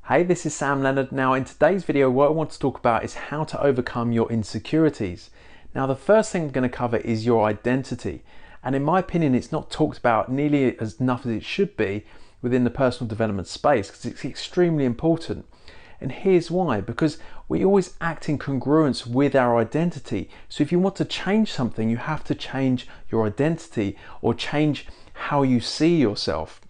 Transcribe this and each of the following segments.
Hey, this is Sam Leonard. Now in today's video, what I want to talk about is how to overcome your insecurities. Now the first thing I'm going to cover is your identity. And in my opinion, it's not talked about nearly as enough as it should be within the personal development space because it's extremely important. And here's why, because we always act in congruence with our identity. So if you want to change something, you have to change your identity or change how you see yourself.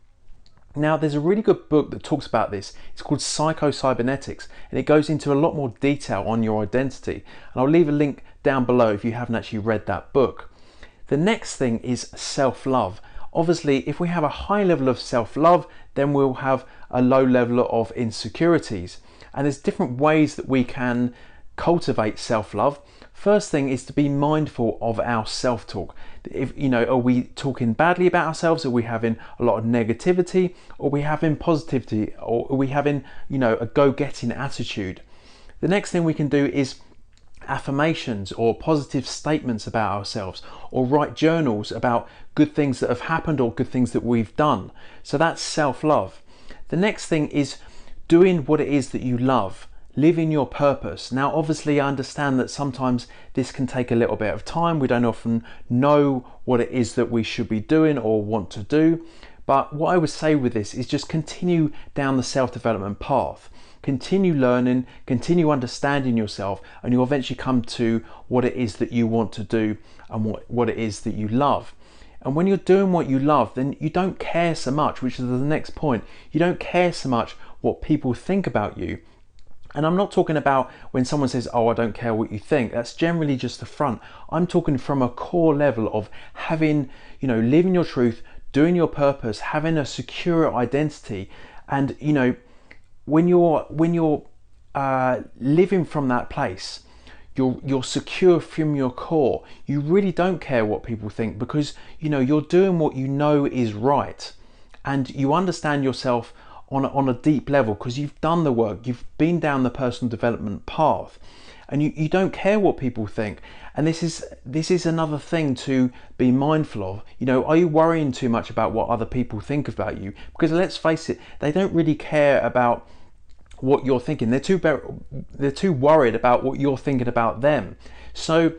Now, there's a really good book that talks about this. It's called Psycho-Cybernetics, and it goes into a lot more detail on your identity. And I'll leave a link down below if you haven't actually read that book. The next thing is self-love. Obviously, if we have a high level of self-love, then we'll have a low level of insecurities. And there's different ways that we can cultivate self-love. First thing is to be mindful of our self-talk. If are we talking badly about ourselves? Are we having a lot of negativity? Or are we having positivity? Or are we having, a go-getting attitude? The next thing we can do is affirmations or positive statements about ourselves, or write journals about good things that have happened or good things that we've done. So that's self-love. The next thing is doing what it is that you love. Living your purpose. Now, obviously, I understand that sometimes this can take a little bit of time. We don't often know what it is that we should be doing or want to do. But what I would say with this is just continue down the self-development path. Continue learning, continue understanding yourself, and you'll eventually come to what it is that you want to do and what it is that you love. And when you're doing what you love, then you don't care so much, which is the next point. You don't care so much what people think about you. And I'm not talking about when someone says, oh, I don't care what you think. That's generally just the front. I'm talking from a core level of having, living your truth, doing your purpose, having a secure identity. And, when you're living from that place, you're secure from your core. You really don't care what people think because, you're doing what you know is right. And you understand yourself on a deep level because you've done the work, you've been down the personal development path, and you don't care what people think. And this is another thing to be mindful of. Are you worrying too much about what other people think about you? Because let's face it, they don't really care about what you're thinking. They're too worried about what you're thinking about them. So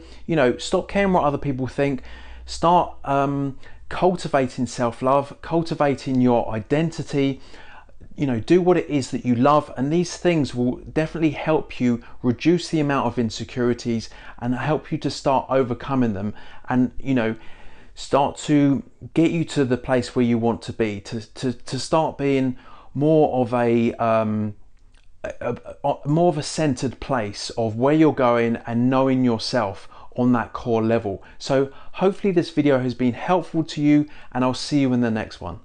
stop caring what other people think. Start cultivating self-love, cultivating your identity. Do what it is that you love, and these things will definitely help you reduce the amount of insecurities and help you to start overcoming them, and start to get you to the place where you want to be, to start being more of a centered place of where you're going and knowing yourself on that core level. So hopefully this video has been helpful to you, and I'll see you in the next one.